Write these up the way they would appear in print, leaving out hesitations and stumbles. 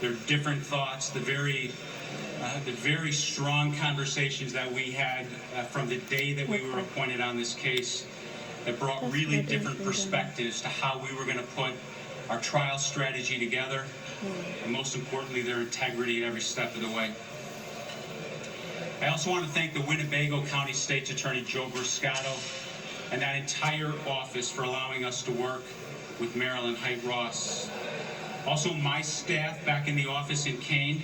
their different thoughts, the very strong conversations that we had from the day that we were appointed on this case that brought really different perspectives to how we were going to put our trial strategy together, and most importantly, their integrity at every step of the way. I also want to thank the Winnebago County State's Attorney Joe Bruscato and that entire office for allowing us to work with Marilyn Height-Ross. Also, my staff back in the office in Kane,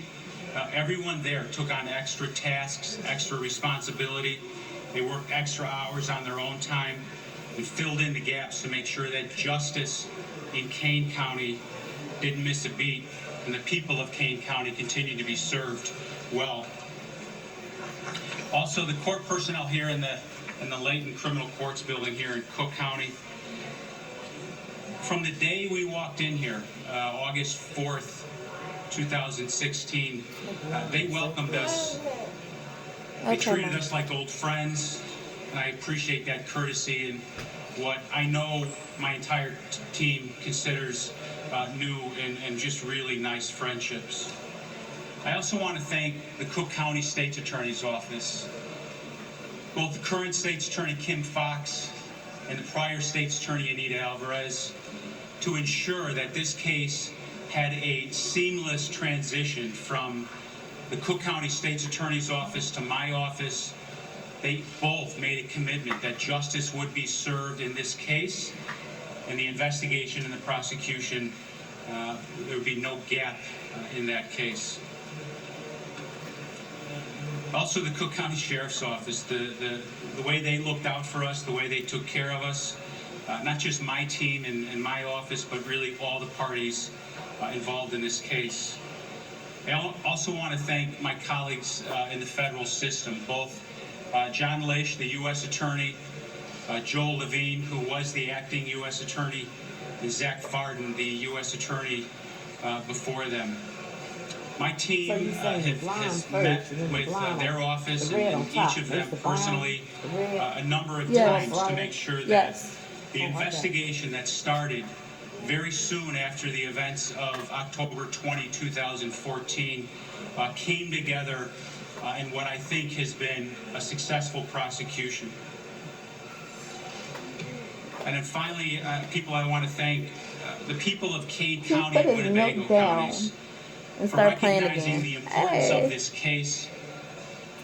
everyone there took on extra tasks, extra responsibility. They worked extra hours on their own time and filled in the gaps to make sure that justice in Kane County didn't miss a beat, and the people of Kane County continued to be served well. Also, the court personnel here in the Layton Criminal Courts building here in Cook County, from the day we walked in here, August 4th, 2016, they welcomed us. They treated us like old friends, and I appreciate that courtesy and what I know my entire team considers new and just really nice friendships. I also want to thank the Cook County State's Attorney's Office, both the current State's Attorney Kim Fox and the prior State's Attorney Anita Alvarez, to ensure that this case had a seamless transition from the Cook County State's Attorney's Office to my office. They both made a commitment that justice would be served in this case, and the investigation and the prosecution, there would be no gap in that case. Also, the Cook County Sheriff's Office, the way they looked out for us, the way they took care of us, not just my team and my office, but really all the parties involved in this case. I also want to thank my colleagues in the federal system, both John Leish, the U.S. Attorney, Joel Levine, who was the acting U.S. Attorney, and Zach Farden, the U.S. Attorney before them. My team has met with their office and each of them personally a number of times to make sure that the investigation that started very soon after the events of October 20, 2014 came together in what I think has been a successful prosecution. And then finally, people I want to thank, the people of Kane County and Winnebago counties for recognizing the importance of this case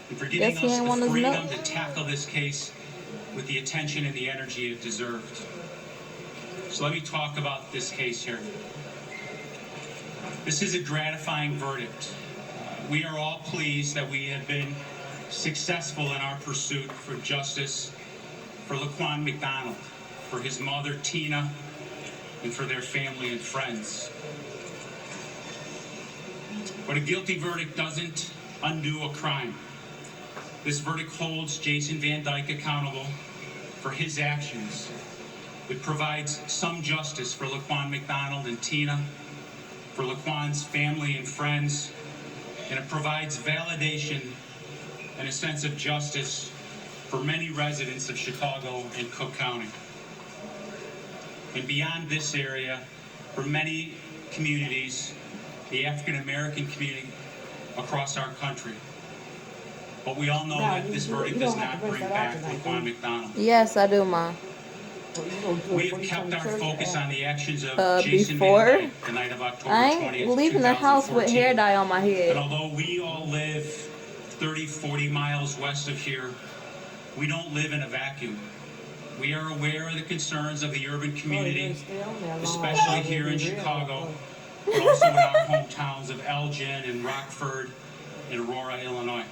and for giving us the freedom to tackle this case with the attention and the energy it deserved. So let me talk about this case here. This is a gratifying verdict. We are all pleased that we have been successful in our pursuit for justice for Laquan McDonald, for his mother Tina, and for their family and friends. But a guilty verdict doesn't undo a crime. This verdict holds Jason Van Dyke accountable for his actions. It provides some justice for Laquan McDonald and Tina, for Laquan's family and friends, and it provides validation and a sense of justice for many residents of Chicago and Cook County. And beyond this area, for many communities, the African American community across our country. But we all know that this verdict does not bring back Laquan McDonald. Yes, I do, Ma. We have kept our focus on the actions of Jason Van Dyke the night of October 20th, I ain't leaving the house with hair dye on my head. And although we all live 30, 40 miles west of here, we don't live in a vacuum. We are aware of the concerns of the urban community, especially here in Chicago, but also in our hometowns of Elgin and Rockford and Aurora, Illinois.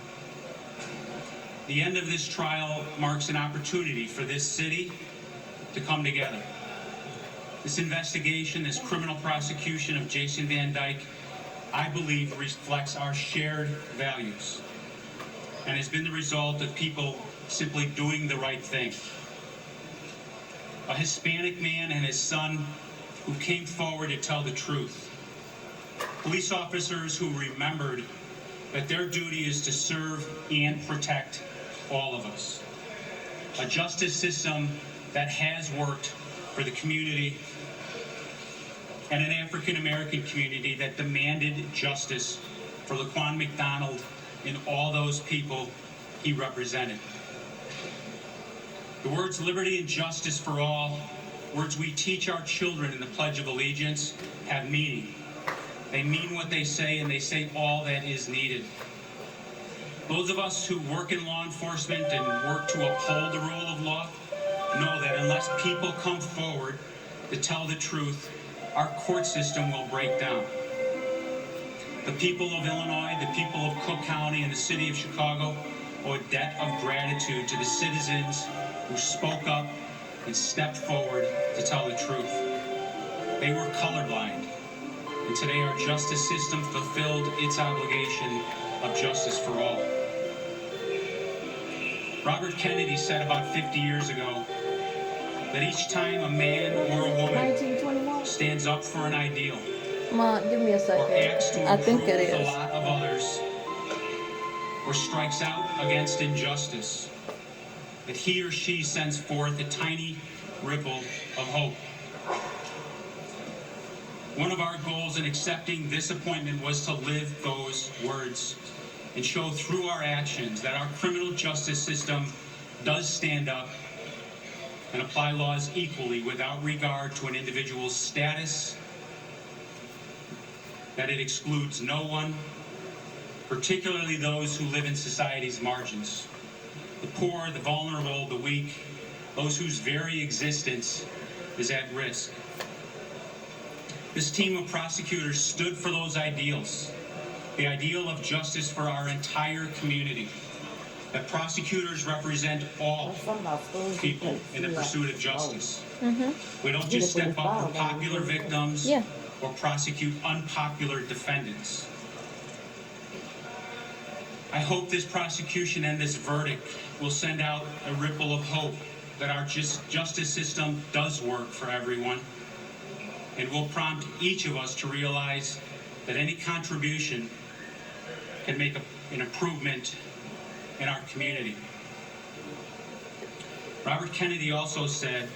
The end of this trial marks an opportunity for this city to come together. This investigation, this criminal prosecution of Jason Van Dyke, I believe reflects our shared values and has been the result of people simply doing the right thing. A Hispanic man and his son who came forward to tell the truth. Police officers who remembered that their duty is to serve and protect all of us. A justice system that has worked for the community and an African American community that demanded justice for Laquan McDonald and all those people he represented. The words liberty and justice for all, words we teach our children in the Pledge of Allegiance, have meaning. They mean what they say, and they say all that is needed. Those of us who work in law enforcement and work to uphold the rule of law know that unless people come forward to tell the truth, our court system will break down. The people of Illinois, the people of Cook County, and the city of Chicago owe a debt of gratitude to the citizens who spoke up and stepped forward to tell the truth. They were colorblind, and today our justice system fulfilled its obligation of justice for all. Robert Kennedy said about 50 years ago that each time a man or a woman 1921. stands up for an ideal Ma, give me a or acts second. to I think improve it the is. lot of others or strikes out against injustice, that he or she sends forth a tiny ripple of hope. One of our goals in accepting this appointment was to live those words and show through our actions that our criminal justice system does stand up and apply laws equally without regard to an individual's status, that it excludes no one, particularly those who live in society's margins, the poor, the vulnerable, the weak, those whose very existence is at risk. This team of prosecutors stood for those ideals, the ideal of justice for our entire community, that prosecutors represent all people in the pursuit of justice. We don't just step up for popular victims Yeah. or prosecute unpopular defendants. I hope this prosecution and this verdict will send out a ripple of hope that our justice system does work for everyone, and will prompt each of us to realize that any contribution can make an improvement in our community. Robert Kennedy also said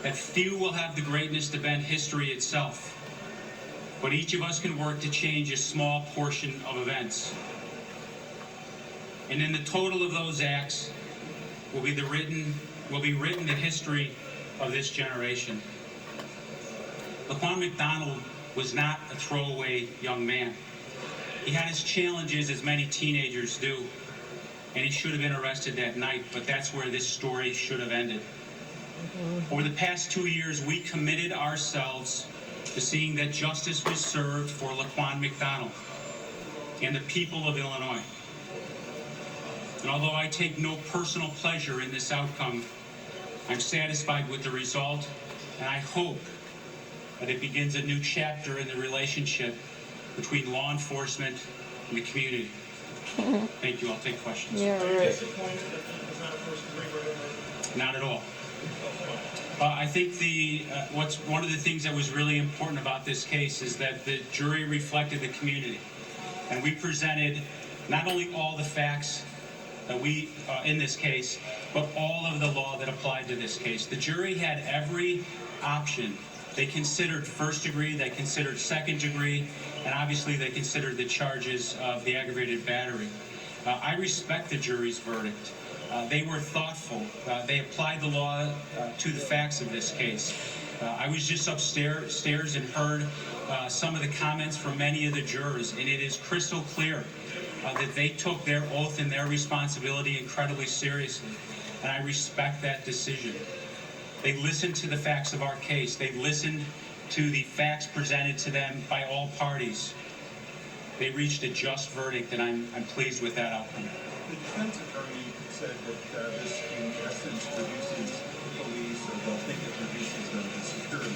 that few will have the greatness to bend history itself, but each of us can work to change a small portion of events. And in the total of those acts will be written the history of this generation. Laquan McDonald was not a throwaway young man. He had his challenges, as many teenagers do, and he should have been arrested that night, but that's where this story should have ended. Over the past 2 years, we committed ourselves to seeing that justice was served for Laquan McDonald and the people of Illinois. And although I take no personal pleasure in this outcome, I'm satisfied with the result, and I hope that it begins a new chapter in the relationship between law enforcement and the community. Thank you. I'll take questions. Yeah, Are you right. disappointed that it's not a first-degree murder? Not at all. I think one of the things that was really important about this case is that the jury reflected the community, and we presented not only all the facts that we in this case, but all of the law that applied to this case. The jury had every option. They considered first degree, they considered second degree, and obviously they considered the charges of the aggravated battery. I respect the jury's verdict. They were thoughtful. They applied the law to the facts of this case. I was just upstairs and heard some of the comments from many of the jurors, and it is crystal clear that they took their oath and their responsibility incredibly seriously, and I respect that decision. They listened to the facts of our case. They listened to the facts presented to them by all parties. They reached a just verdict, and I'm pleased with that outcome. The defense attorney said that this, in essence, reduces the police, or they'll think it reduces them to security.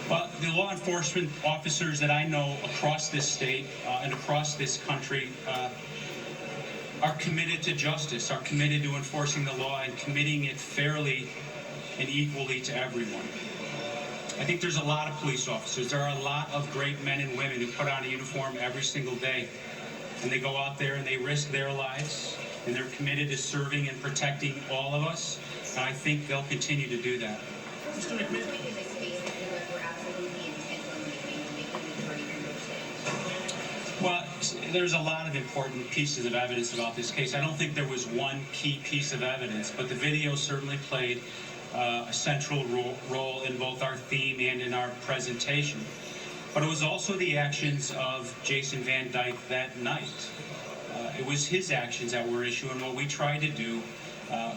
Well, the law enforcement officers that I know across this state and across this country are committed to justice, are committed to enforcing the law and committing it fairly and equally to everyone. I think there's a lot of police officers. There are a lot of great men and women who put on a uniform every single day, and they go out there and they risk their lives, and they're committed to serving and protecting all of us, and I think they'll continue to do that. Mr. McMahon? Point in this case that you guys were absolutely intent on making the jury understand? Well, there's a lot of important pieces of evidence about this case. I don't think there was one key piece of evidence, but the video certainly played a central role in both our theme and in our presentation. But it was also the actions of Jason Van Dyke that night. It was his actions that were issue, and what we tried to do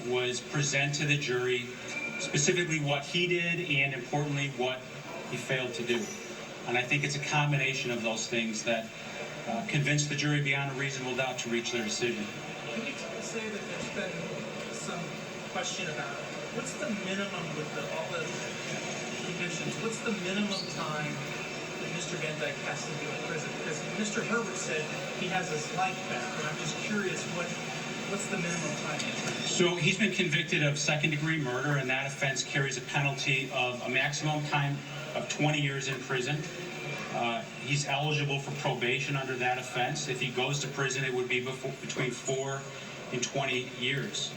was present to the jury specifically what he did and, importantly, what he failed to do. And I think it's a combination of those things that convinced the jury beyond a reasonable doubt to reach their decision. Can you say that there's been some question about what's the minimum with all the conditions? What's the minimum time that Mr. Van Dyke has to be in prison? Because Mr. Herbert said he has his life back, and I'm just curious what's the minimum time? So he's been convicted of second-degree murder, and that offense carries a penalty of a maximum time of 20 years in prison. He's eligible for probation under that offense. If he goes to prison, it would be between 4 and 20 years.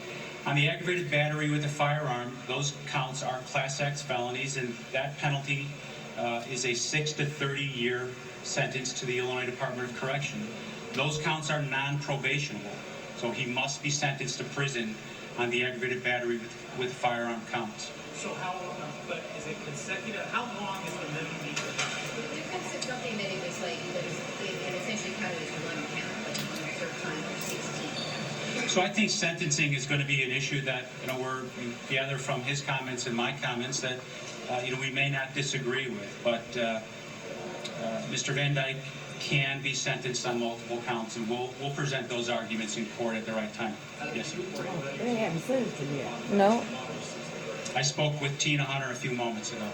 On the aggravated battery with a firearm, those counts are Class X felonies, and that penalty is a 6 to 30-year sentence to the Illinois Department of Correction. Those counts are non-probationable, so he must be sentenced to prison on the aggravated battery with firearm counts. So but is it consecutive? How long is the minimum need for that? The defense said something that it was like, it essentially counted as one count, but on the third time, or 16. So I think sentencing is going to be an issue that, we gather from his comments and my comments that, we may not disagree with. But Mr. Van Dyke can be sentenced on multiple counts, and we'll present those arguments in court at the right time. Yes, sir. They haven't sentenced him yet. No. I spoke with Tina Hunter a few moments ago.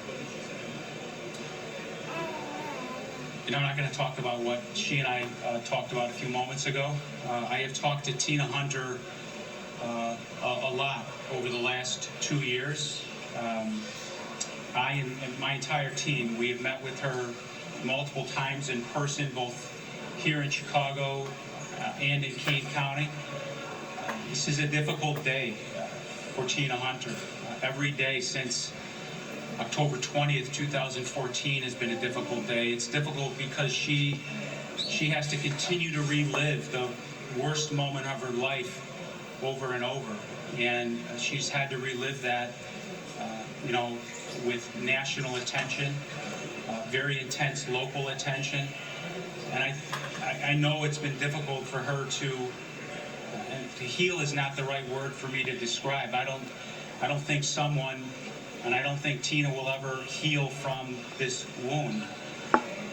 I'm not going to talk about what she and I talked about a few moments ago. I have talked to Tina Hunter a lot over the last 2 years. I and my entire team, we have met with her multiple times in person, both here in Chicago and in Kane County. This is a difficult day for Tina Hunter. Every day since October 20th, 2014 has been a difficult day. It's difficult because she has to continue to relive the worst moment of her life over and over. And she's had to relive that, with national attention, very intense local attention. And I know it's been difficult for her to heal is not the right word for me to describe. I don't think someone, and I don't think Tina will ever heal from this wound.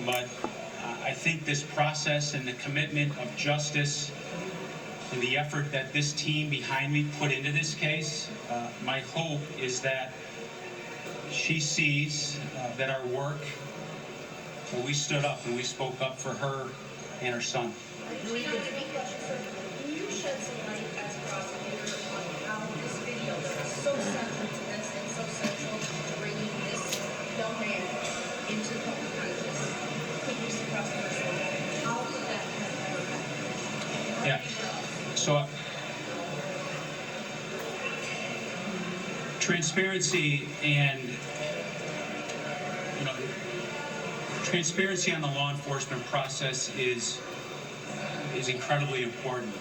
But I think this process and the commitment of justice and the effort that this team behind me put into this case, my hope is that she sees that our work, that we stood up and we spoke up for her and her son. Can you shed some light as prosecutor on how this video that was so central to this and so central to bringing this young man into the public conscious could be suppressed personally? How could that have ever happened? Yeah. So transparency and transparency on the law enforcement process is incredibly important.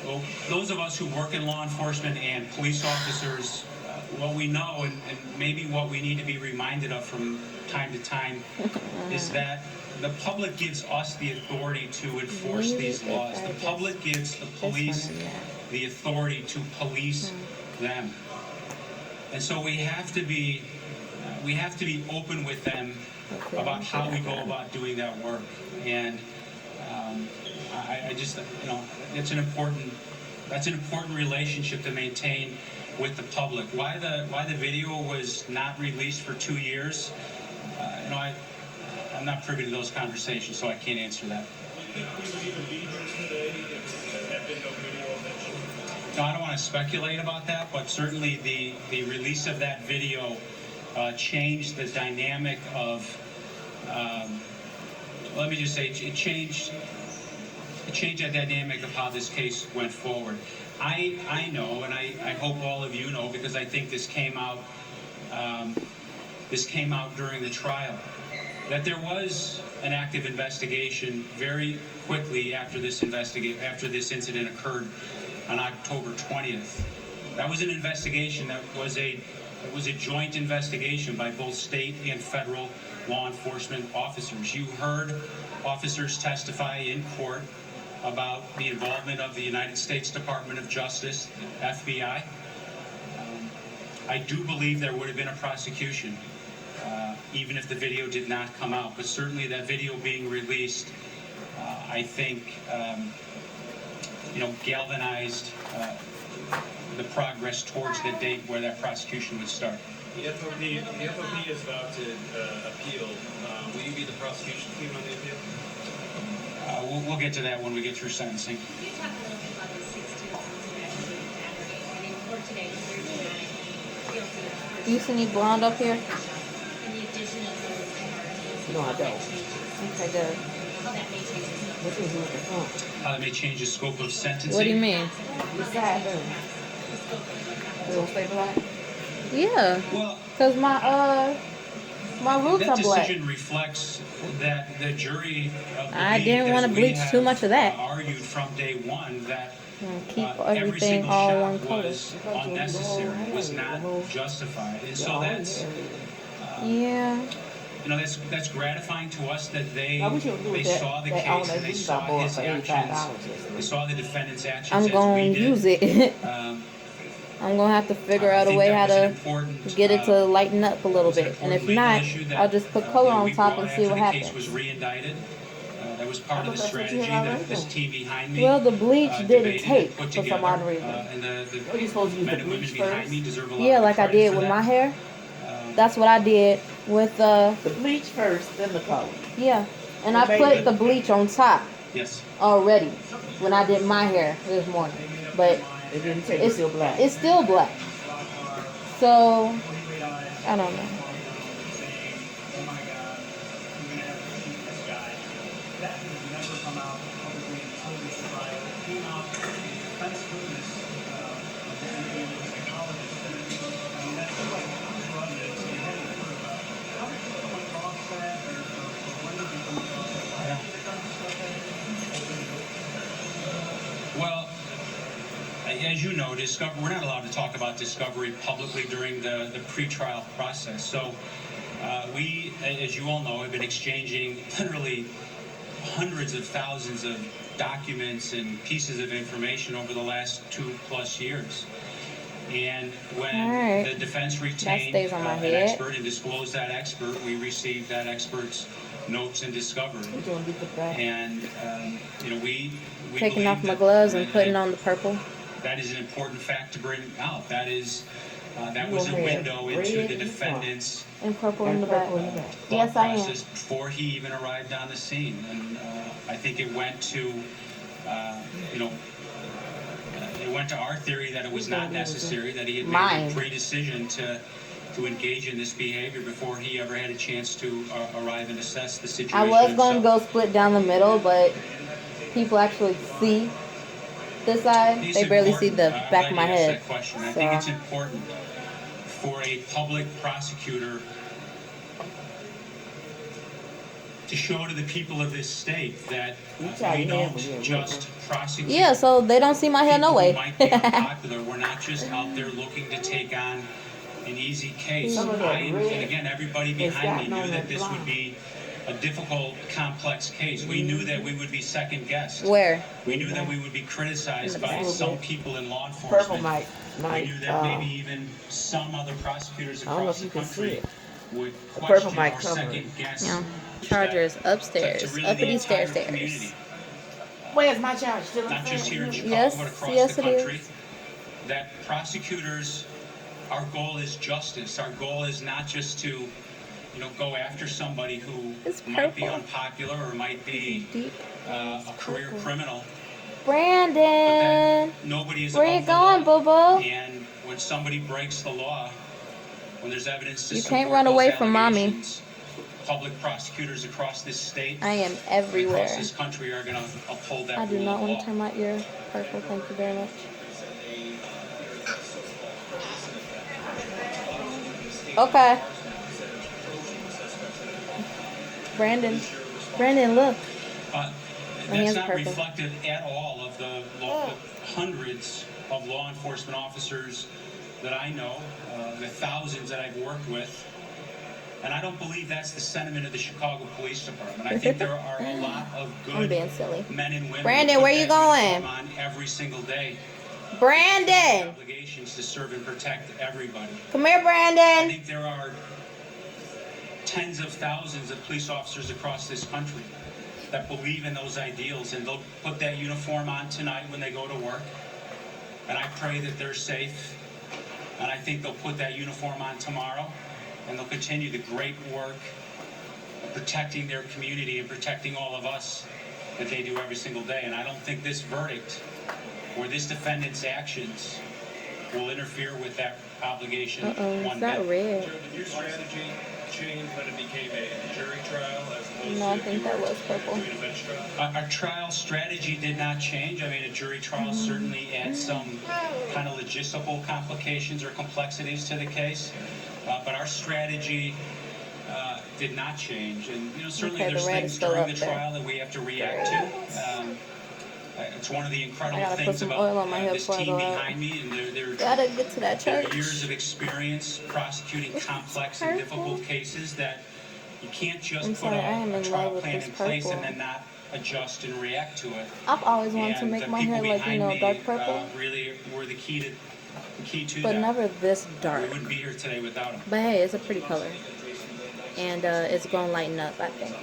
Well, those of us who work in law enforcement and police officers, what we know and maybe what we need to be reminded of from time to time is that the public gives us the authority to enforce these laws. The public gives the police the authority to police them. And so we have to be open with them about how we go about doing that work. And I just, that's an important relationship to maintain with the public. Why the video was not released for 2 years, I'm not privy to those conversations, so I can't answer that. Do you think we would even be here today if there had been no video of that? No, I don't want to speculate about that, but certainly the release of that video changed the dynamic of, let me just say, it changed change that dynamic of how this case went forward. I know, and I hope all of you know, because I think this came out during the trial, that there was an active investigation very quickly after this incident occurred on October 20th. That was an investigation that was a joint investigation by both state and federal law enforcement officers. You heard officers testify in court about the involvement of the United States Department of Justice, FBI. I do believe there would have been a prosecution, even if the video did not come out. But certainly that video being released, I think, galvanized the progress towards the date where that prosecution would start. The FOP is about to appeal. Will you be the prosecution team on the appeal? We'll get to that when we get through sentencing. Can you talk a little bit about the 16 counts of aggravated battery? And in court today, you're denying guilty of first You see any blonde up here? and the addition of those MRTs. No, I don't. Okay, good. How that may change the scope. This is with the front. How that may change the scope of sentencing. What do you mean? Beside them. They don't stay black? Yeah, Well, cause my roots that are black. decision reflects that the jury I didn't want to bleach too much of that. argued from day one that Keep every everything single all shot one color. was unnecessary, was not justified. And so that's Yeah. that's gratifying to us that they Now, what you do with that- saw the that all case that and they beef I saw bought his for actions. $85 They saw the defendant's actions I'm as gonna we did. use it. I'm gonna have to figure I out a think way that how was an to important, get it to lighten up a little was an bit. And if important legal not, issue that, I'll just put color on we top brought and see after what the case was happens. re-indicted. That was part of the thought that's what you strategy had that already this done. team behind me Well, the bleach didn't debated take and put for some together. odd reason. And the What are you supposed to use, men the and women bleach behind first? me deserve a lot Yeah, of like I credit did for with that. my hair. That's what I did with The bleach first, then the color. yeah. And I Okay. put the bleach on top Yes. already when I did my hair this morning. But It didn't take, it's it's still black. It's still black. So I don't know. Well, as you know, we're not allowed to talk about discovery publicly during the pretrial process. So we, as you all know, have been exchanging literally hundreds of thousands of documents and pieces of information over the last 2+ years. And when All right. the defense retained stays on my an head. expert and disclosed that expert, we received that expert's notes and discovery. We're doing different things. And we Taking believe off my that- gloves and putting on the purple. That is an important fact to bring out. That was You a have window red into in the the front. defendant's And purple in And the back. purple in the back. thought Yes, I am. process before he even arrived on the scene. And I think it went to our theory that it was not necessary, that he had made Mine. a pre-decision to engage in this behavior before he ever had a chance to arrive and assess the situation. I was gonna himself. go split down the middle, but people actually see this side. It's They barely see important. the I'm back of glad my you asked head. that question. I So- think it's important for a public prosecutor to show to the people of this state that You try we to handle don't it, just prosecute Yeah, so they don't see my hair no people way. who might be unpopular. We're not just out there looking to take on an easy case. Some of that And red again, everybody has behind me gotten on knew that that this block. would be a difficult, complex case. We knew that we would be second guessed. Where? We knew that we would be criticized In the by back. some people in law Purple enforcement. might, We knew that maybe even some other prosecutors I don't know across if the you can see country it. would purple question might or cover it. second guess. Yeah. Charger is upstairs. to really the Uppity entire stairs. community. Where's my charge? Still in Not the just here in front? Chicago, Yes, but across yes, the it is. country. That prosecutors, our goal is justice. Our goal is not just to, go after somebody who It's might be purple. unpopular or might be Deep. a career criminal. But Brandon, that nobody is where you above the law. going, boo boo? And when somebody breaks the law, when there's evidence to You can't support run those away from mommy. allegations, public prosecutors across this state, I am across everywhere. this country, are going to uphold that I do rule not of want law. to turn my ear purple. Thank you very much. Okay. Brandon, look. Uh, My hands That's not are purple. reflective at all of the hundreds of law enforcement officers that I know, the thousands that I've worked with. And I don't believe that's the sentiment of the Chicago Police Department. I think there are a lot of I'm good being silly. men and women Brandon, who put where you that going? uniform on every single day. Brandon! Obligations to serve and protect everybody. Come here, I Brandon! think there are tens of thousands of police officers across this country that believe in those ideals, and they'll put that uniform on tonight when they go to work. And I pray that they're safe, and I think they'll put that uniform on tomorrow, and they'll continue the great work of protecting their community and protecting all of us that they do every single day. And I don't think this verdict or this defendant's actions will interfere with that obligation Uh-oh, one is that bit. red? Joe, did your strategy change when it became a jury trial as opposed No, I to think that was purple. doing a bench trial? Our trial strategy did not change. I mean, a jury trial certainly adds some kind of logistical complications or complexities to the case, but our strategy did not change. And certainly Okay, the there's red things is still during up the there. trial that we have to react to. It's one of the I incredible gotta put things some about oil on my head this before I team go out. behind me, and their Gotta get to that their church. years of experience prosecuting complex and difficult cases, that you can't just I'm put sorry, I am a in trial love with plan this in place and purple. then not adjust and react to it. I've always wanted to And make the my people hair like, behind me, dark purple, really were the key to but that. never this We dark. wouldn't be here today without them. But hey, it's a pretty color. And it's gonna lighten up, I think.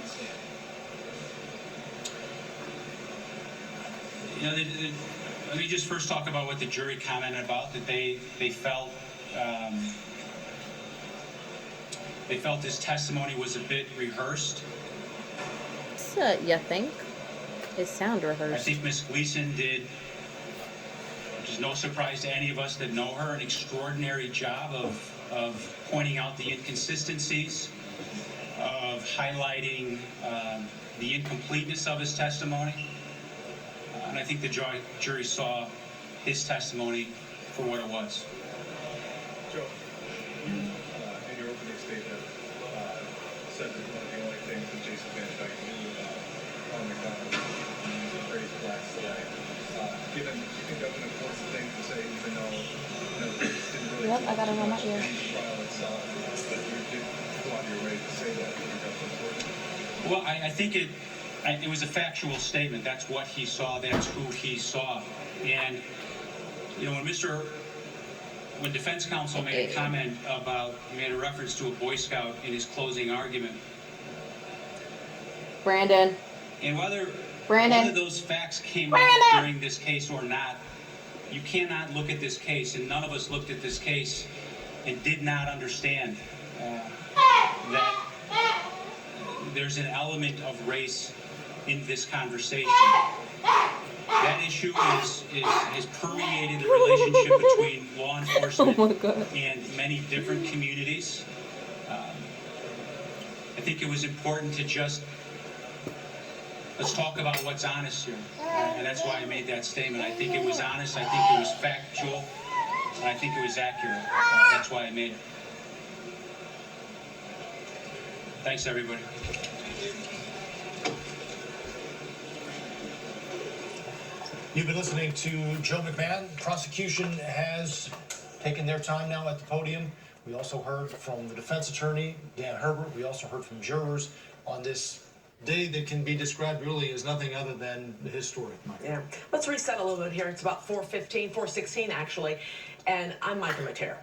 Let me just first talk about what the jury commented about, that they felt his testimony was a bit rehearsed. So, you think? It sound I rehearsed. think Ms. Gleason did, which is no surprise to any of us that know her, an extraordinary job of pointing out the inconsistencies, of highlighting the incompleteness of his testimony. And I think the jury saw his testimony for what it was. Joe, you, in your opening statement, said that one of the only things that Jason Van Dyke knew about Ron McDonald was the phrase black flag. Given, you think that's an important thing to say, even though, this didn't really Yep, I got it on my ear. in the trial itself, but you did go out of your way to say that, you think that's important? Well, I think it was a factual statement. That's what he saw. That's who he saw. And, when defense counsel made a comment about, he made a reference to a Boy Scout in his closing argument. Brandon. And whether those facts came out during this case or not, you cannot look at this case, and none of us looked at this case and did not understand that there's an element of race in this conversation. That issue has permeated the relationship between law enforcement Oh my God. and many different communities. I think it was important to just let's talk about what's honest here, and that's why I made that statement. I think it was honest. I think it was factual, and I think it was accurate. That's why I made it. Thanks, everybody. You've been listening to Joe McMahon. Prosecution has taken their time now at the podium. We also heard from the defense attorney, Dan Herbert. We also heard from jurors on this day that can be described really as nothing other than historic. Yeah. Let's reset a little bit here. It's about 4:16 actually. And I'm Michael Matera.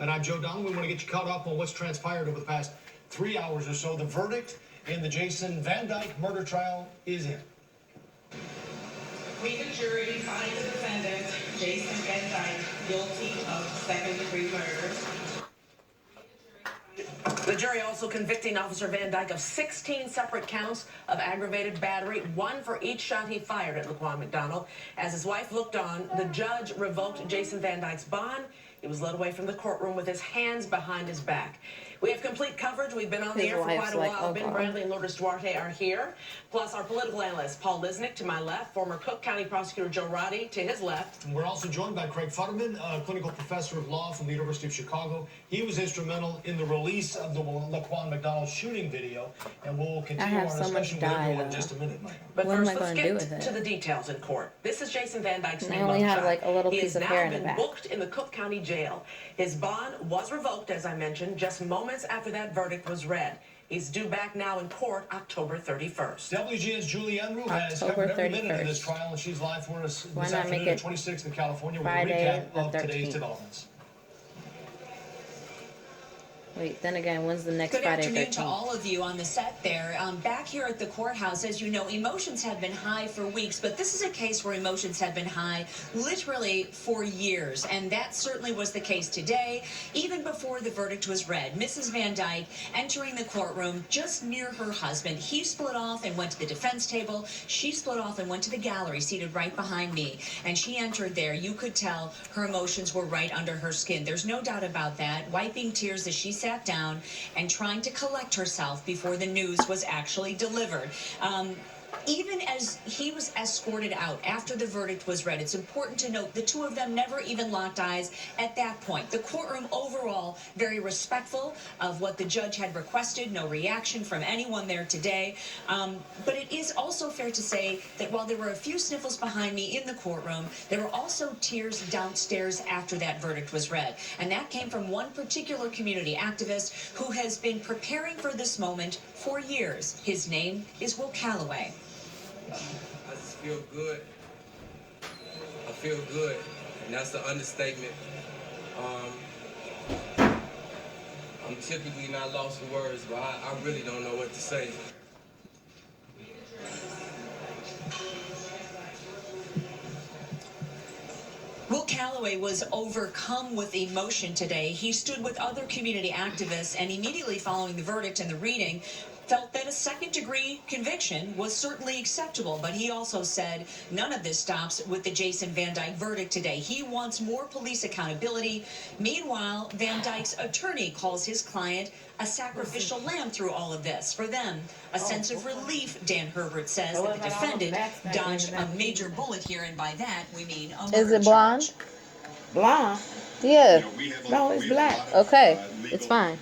And I'm Joe Don. We want to get you caught up on what's transpired over the past 3 hours or so. The verdict in the Jason Van Dyke murder trial is in. We, the jury, find the defendant, Jason Van Dyke, guilty of second-degree murder. The jury also convicting Officer Van Dyke of 16 separate counts of aggravated battery, one for each shot he fired at Laquan McDonald. As his wife looked on, the judge revoked Jason Van Dyke's bond. He was led away from the courtroom with his hands behind his back. We have complete coverage. We've been on the His air for wife's quite a like, while. oh, Ben God. Bradley and Lourdes Duarte are here. Plus our political analyst, Paul Lisnick, to my left. Former Cook County Prosecutor Joe Roddy, to his left. And we're also joined by Craig Futterman, a clinical professor of law from the University of Chicago. He was instrumental in the release of the Laquan McDonald shooting video, and we'll continue have our so much discussion with dye, everyone in though. just a minute, Mike. But What am first, I let's gonna do get with it? to the details in court. This is Jason Van Dyke's And I new only have, mugshot. like, a little He piece has of now hair in the been back. booked in the Cook County Jail. His bond was revoked, as I mentioned, just moments after that verdict was read. He's due back now in court October 31st. WGN's Julie Unruh has October covered every minute of 31st. this trial, and she's live for us Why this not afternoon make at it 26th in California with a Friday recap the of today's 13th? developments. Wait, then again, when's the next Good Friday afternoon to 13th? all of you on the set there. Back here at the courthouse, as you know, emotions have been high for weeks, but this is a case where emotions have been high literally for years, and that certainly was the case today. Even before the verdict was read, Mrs. Van Dyke entering the courtroom just near her husband. He split off and went to the defense table. She split off and went to the gallery, seated right behind me, and she entered there. You could tell her emotions were right under her skin. There's no doubt about that. Wiping tears as she sat down and trying to collect herself before the news was actually delivered. Even as he was escorted out after the verdict was read, it's important to note the two of them never even locked eyes at that point. The courtroom overall very respectful of what the judge had requested, no reaction from anyone there today. But it is also fair to say that while there were a few sniffles behind me in the courtroom, there were also tears downstairs after that verdict was read. And that came from one particular community activist who has been preparing for this moment for years. His name is Will Calloway. I just feel good. I feel good, and that's an understatement. I'm typically not lost for words, but I really don't know what to say. Will Calloway was overcome with emotion today. He stood with other community activists and immediately following the verdict and the reading felt that a second-degree conviction was certainly acceptable, but he also said none of this stops with the Jason Van Dyke verdict today. He wants more police accountability. Meanwhile, Van Dyke's attorney calls his client a sacrificial lamb through all of this. For them, a sense of relief, Dan Herbert says, that the defendant dodged a major bullet here, and by that we mean a murder Is it blonde? charge. Blonde? Yeah. No, it's black. Okay, it's fine.